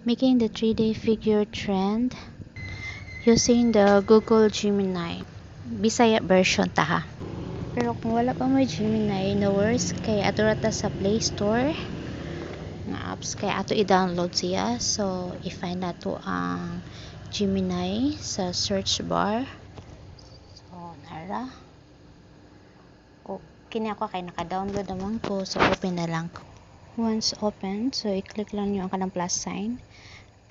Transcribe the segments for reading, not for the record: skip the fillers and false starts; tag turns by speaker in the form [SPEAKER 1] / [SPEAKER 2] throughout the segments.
[SPEAKER 1] Making the 3D figure trend using the Google Gemini. Bisaya version ta ha. Pero kung wala pa mo Gemini, no worries, kay ato rata sa Play Store nga apps, kay ato i-download siya. So i-find nato ang Gemini sa search bar. So nara. O kini ako kay naka-download naman ko, so open na lang ko. Once open, so i-click lang nyo ang kanang plus sign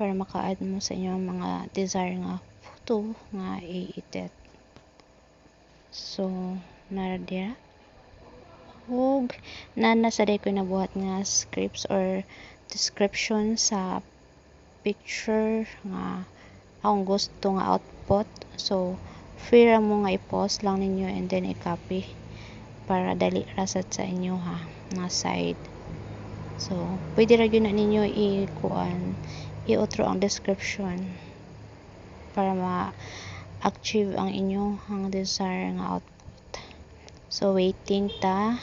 [SPEAKER 1] para maka-add mo sa inyong mga desire nga photo nga i-edit. So nara dira. Ug nasa day ko nabuhat nga scripts or description sa picture nga akong gusto nga output. So free ra mo nga i-post lang ninyo and then i-copy para dali rasad sa inyo ha nga side. So pwede ra gyud na ninyo i-outro ang description para ma-achieve ang inyong desire nga output. So waiting ta.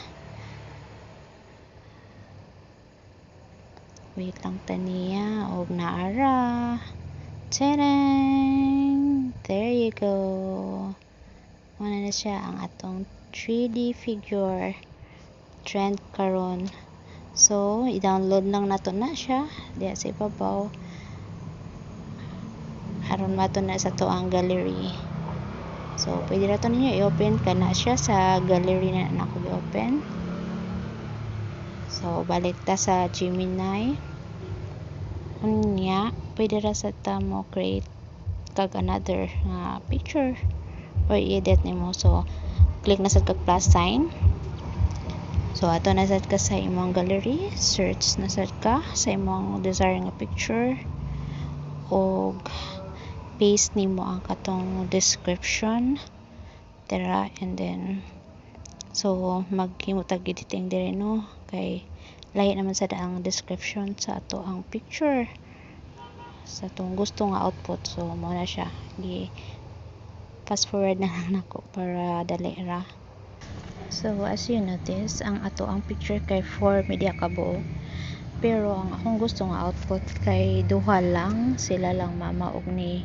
[SPEAKER 1] Wait lang ta niya og naara. Tadang! There you go. Muna na siya ang atong 3D figure trend karon. So i-download lang nato na siya diya sa ibabaw. Aron mato na sa to ang gallery. So pwede ra to ninyo i-open kana siya sa gallery na nako i-open. So balik ta sa Gemini. Unya pwede ra sa ta mo create kag another picture or edit nimo. So click na sad kag plus sign. So ato na sad ka sa imong gallery, search na sad ka sa imong desire nga picture og paste nimo ang katong description tira, and then so maghimo tag editing dire no, kay lahi naman sad ang description sa ato ang picture sa atong gusto nga output. So mo na siya, gi fast forward na lang nako para dali ra. So as you notice, ang ato ang picture kay 4 media kabuo, pero ang akong gusto nga output kay duha lang, sila lang mama ug ni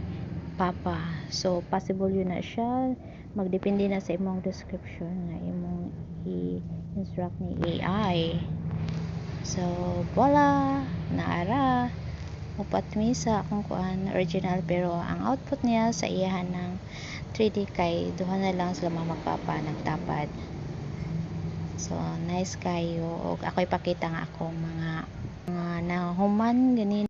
[SPEAKER 1] papa. So possible yun na siya, magdepende na sa imong description nga imong i-instruct ni AI. So voila, naara upat mi sa akong original, pero ang output niya sa iyahan ng 3D kay duha na lang sila mama papa nagtapad. So nice kayo, og ako ipakita nga akong mga nahuman ganin.